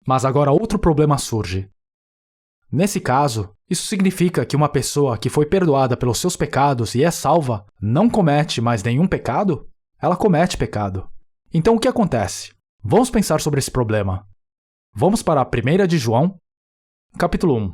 Mas agora outro problema surge. Nesse caso, isso significa que uma pessoa que foi perdoada pelos seus pecados e é salva não comete mais nenhum pecado? Ela comete pecado. Então o que acontece? Vamos pensar sobre esse problema. Vamos para a 1 de João, capítulo 1,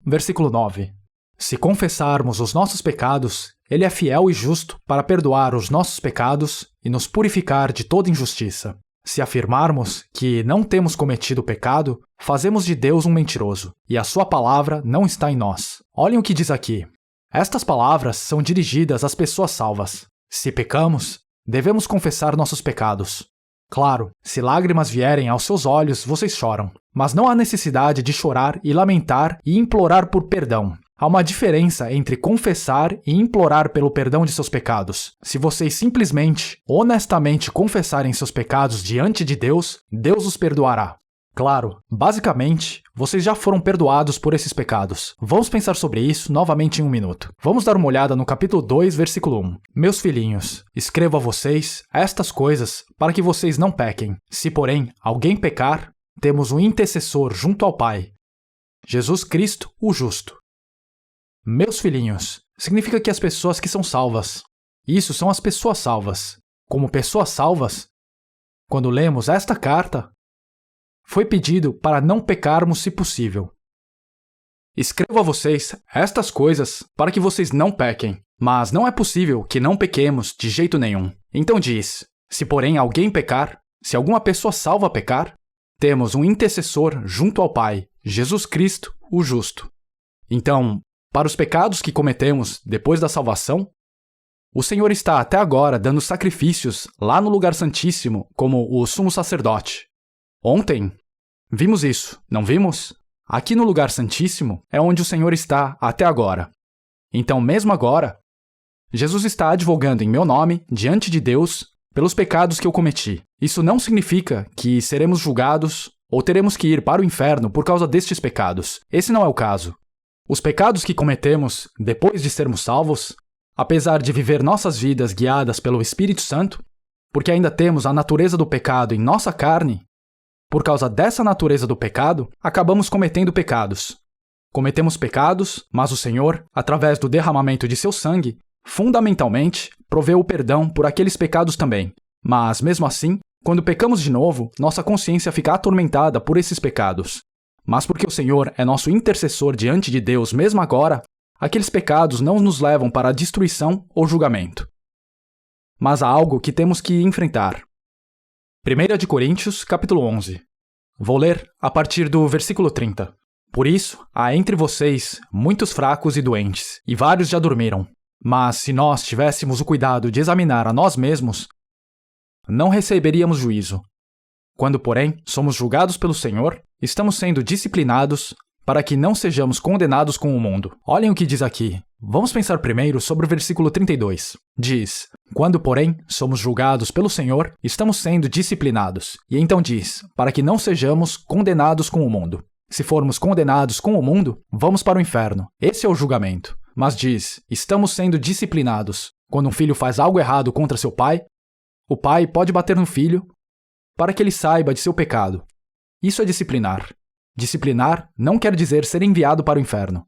versículo 9. Se confessarmos os nossos pecados, Ele é fiel e justo para perdoar os nossos pecados e nos purificar de toda injustiça. Se afirmarmos que não temos cometido pecado, fazemos de Deus um mentiroso, e a sua palavra não está em nós. Olhem o que diz aqui. Estas palavras são dirigidas às pessoas salvas. Se pecamos, devemos confessar nossos pecados. Claro, se lágrimas vierem aos seus olhos, vocês choram. Mas não há necessidade de chorar e lamentar e implorar por perdão. Há uma diferença entre confessar e implorar pelo perdão de seus pecados. Se vocês simplesmente, honestamente confessarem seus pecados diante de Deus, Deus os perdoará. Claro, basicamente, vocês já foram perdoados por esses pecados. Vamos pensar sobre isso novamente em um minuto. Vamos dar uma olhada no capítulo 2, versículo 1. Meus filhinhos, escrevo a vocês estas coisas para que vocês não pequem. Se, porém, alguém pecar, temos um intercessor junto ao Pai, Jesus Cristo, o justo. Meus filhinhos, significa que as pessoas que são salvas. Isso são as pessoas salvas. Como pessoas salvas, quando lemos esta carta, foi pedido para não pecarmos se possível. Escrevo a vocês estas coisas para que vocês não pequem, mas não é possível que não pequemos de jeito nenhum. Então diz, se porém alguém pecar, se alguma pessoa salva pecar, temos um intercessor junto ao Pai, Jesus Cristo, o justo. Então, para os pecados que cometemos depois da salvação, o Senhor está até agora dando sacrifícios lá no lugar santíssimo como o sumo sacerdote. Ontem, vimos isso, não vimos? Aqui no lugar santíssimo é onde o Senhor está até agora. Então, mesmo agora, Jesus está advogando em meu nome, diante de Deus, pelos pecados que eu cometi. Isso não significa que seremos julgados ou teremos que ir para o inferno por causa destes pecados. Esse não é o caso. Os pecados que cometemos depois de sermos salvos, apesar de viver nossas vidas guiadas pelo Espírito Santo, porque ainda temos a natureza do pecado em nossa carne, por causa dessa natureza do pecado, acabamos cometendo pecados. Cometemos pecados, mas o Senhor, através do derramamento de seu sangue, fundamentalmente, proveu o perdão por aqueles pecados também. Mas, mesmo assim, quando pecamos de novo, nossa consciência fica atormentada por esses pecados. Mas porque o Senhor é nosso intercessor diante de Deus mesmo agora, aqueles pecados não nos levam para a destruição ou julgamento. Mas há algo que temos que enfrentar. 1 de Coríntios, capítulo 11. Vou ler a partir do versículo 30. Por isso, há entre vocês muitos fracos e doentes, e vários já dormiram. Mas se nós tivéssemos o cuidado de examinar a nós mesmos, não receberíamos juízo. Quando, porém, somos julgados pelo Senhor, estamos sendo disciplinados para que não sejamos condenados com o mundo. Olhem o que diz aqui. Vamos pensar primeiro sobre o versículo 32. Diz, quando, porém, somos julgados pelo Senhor, estamos sendo disciplinados. E então diz, para que não sejamos condenados com o mundo. Se formos condenados com o mundo, vamos para o inferno. Esse é o julgamento. Mas diz, estamos sendo disciplinados. Quando um filho faz algo errado contra seu pai, o pai pode bater no filho para que ele saiba de seu pecado. Isso é disciplinar. Disciplinar não quer dizer ser enviado para o inferno.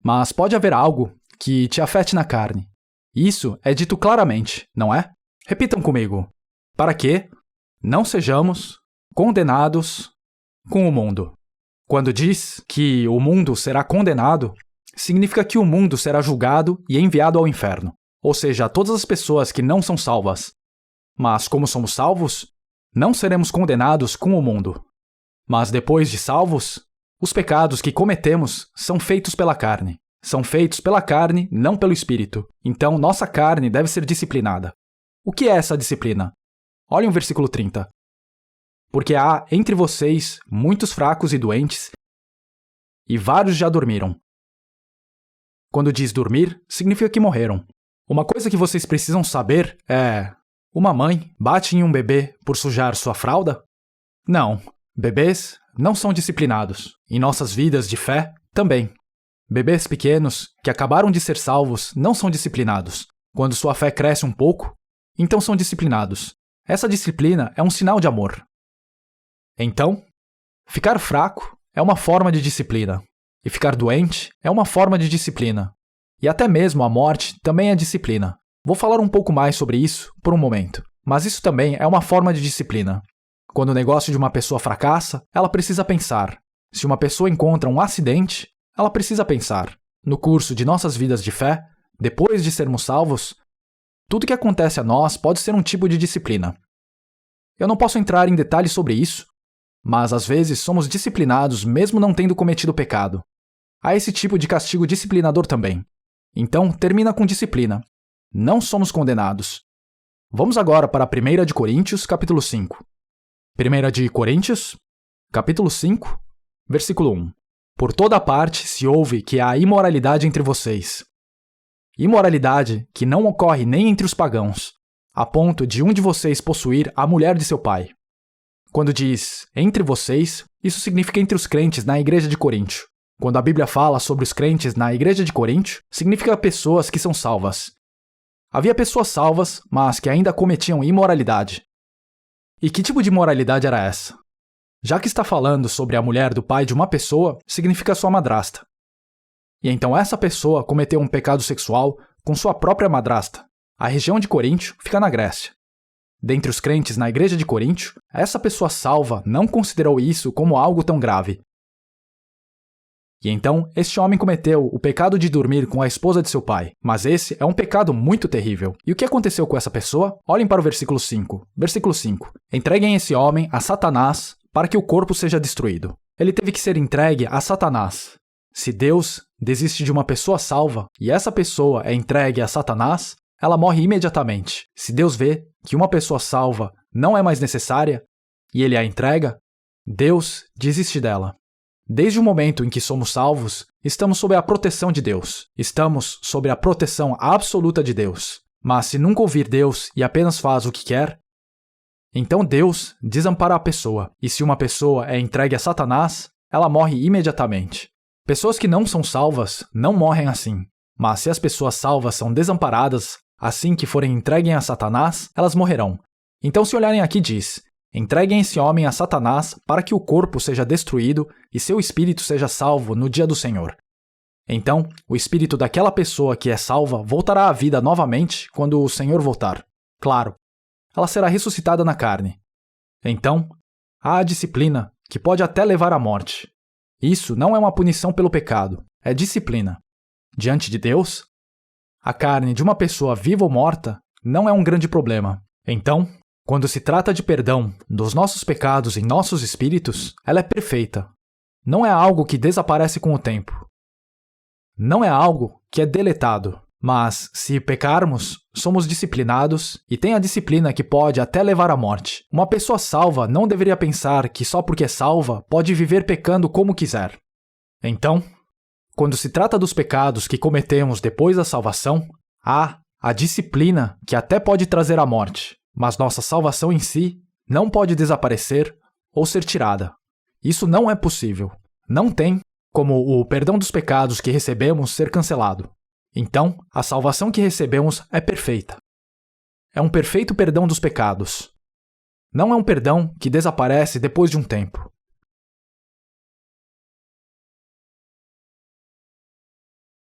Mas pode haver algo que te afete na carne. Isso é dito claramente, não é? Repitam comigo. Para que não sejamos condenados com o mundo. Quando diz que o mundo será condenado, significa que o mundo será julgado e enviado ao inferno. Ou seja, todas as pessoas que não são salvas. Mas como somos salvos, não seremos condenados com o mundo. Mas depois de salvos, os pecados que cometemos são feitos pela carne. São feitos pela carne, não pelo Espírito. Então, nossa carne deve ser disciplinada. O que é essa disciplina? Olhem o versículo 30. Porque há entre vocês muitos fracos e doentes, e vários já dormiram. Quando diz dormir, significa que morreram. Uma coisa que vocês precisam saber é... Uma mãe bate em um bebê por sujar sua fralda? Não. Bebês não são disciplinados. Em nossas vidas de fé, também. Bebês pequenos que acabaram de ser salvos não são disciplinados. Quando sua fé cresce um pouco, então são disciplinados. Essa disciplina é um sinal de amor. Então, Ficar fraco é uma forma de disciplina. E ficar doente é uma forma de disciplina. E até mesmo a morte também é disciplina. Vou falar um pouco mais sobre isso por um momento. Mas isso também é uma forma de disciplina. Quando o negócio de uma pessoa fracassa, ela precisa pensar. Se uma pessoa encontra um acidente, ela precisa pensar. No curso de nossas vidas de fé, depois de sermos salvos, tudo que acontece a nós pode ser um tipo de disciplina. Eu não posso entrar em detalhes sobre isso, mas às vezes somos disciplinados mesmo não tendo cometido pecado. Há esse tipo de castigo disciplinador também. Então, termina com disciplina. Não somos condenados. Vamos agora para 1 de Coríntios, capítulo 5. 1 de Coríntios, capítulo 5, versículo 1. Por toda parte se ouve que há imoralidade entre vocês. Imoralidade que não ocorre nem entre os pagãos, a ponto de um de vocês possuir a mulher de seu pai. Quando diz entre vocês, isso significa entre os crentes na igreja de Coríntio. Quando a Bíblia fala sobre os crentes na igreja de Coríntio, significa pessoas que são salvas. Havia pessoas salvas, mas que ainda cometiam imoralidade. E que tipo de imoralidade era essa? Já que está falando sobre a mulher do pai de uma pessoa, significa sua madrasta. E então essa pessoa cometeu um pecado sexual com sua própria madrasta. A região de Coríntio fica na Grécia. Dentre os crentes na igreja de Coríntio, essa pessoa salva não considerou isso como algo tão grave. E então, este homem cometeu o pecado de dormir com a esposa de seu pai. Mas esse é um pecado muito terrível. E o que aconteceu com essa pessoa? Olhem para o versículo 5. Versículo 5. Entreguem esse homem a Satanás para que o corpo seja destruído. Ele teve que ser entregue a Satanás. Se Deus desiste de uma pessoa salva e essa pessoa é entregue a Satanás, ela morre imediatamente. Se Deus vê que uma pessoa salva não é mais necessária e ele a entrega, Deus desiste dela. Desde o momento em que somos salvos, estamos sob a proteção de Deus. Estamos sob a proteção absoluta de Deus. Mas se nunca ouvir Deus e apenas faz o que quer, então Deus desampara a pessoa. E se uma pessoa é entregue a Satanás, ela morre imediatamente. Pessoas que não são salvas não morrem assim. Mas se as pessoas salvas são desamparadas, assim que forem entregues a Satanás, elas morrerão. Então, se olharem aqui, diz: entreguem esse homem a Satanás para que o corpo seja destruído e seu espírito seja salvo no dia do Senhor. Então, o espírito daquela pessoa que é salva voltará à vida novamente quando o Senhor voltar. Claro, ela será ressuscitada na carne. Então, há a disciplina que pode até levar à morte. Isso não é uma punição pelo pecado, é disciplina. Diante de Deus, a carne de uma pessoa viva ou morta não é um grande problema. Então, quando se trata de perdão dos nossos pecados em nossos espíritos, ela é perfeita. Não é algo que desaparece com o tempo. Não é algo que é deletado. Mas, se pecarmos, somos disciplinados e tem a disciplina que pode até levar à morte. Uma pessoa salva não deveria pensar que só porque é salva pode viver pecando como quiser. Então, quando se trata dos pecados que cometemos depois da salvação, há a disciplina que até pode trazer a morte. Mas nossa salvação em si não pode desaparecer ou ser tirada. Isso não é possível. Não tem como o perdão dos pecados que recebemos ser cancelado. Então, a salvação que recebemos é perfeita. É um perfeito perdão dos pecados. Não é um perdão que desaparece depois de um tempo.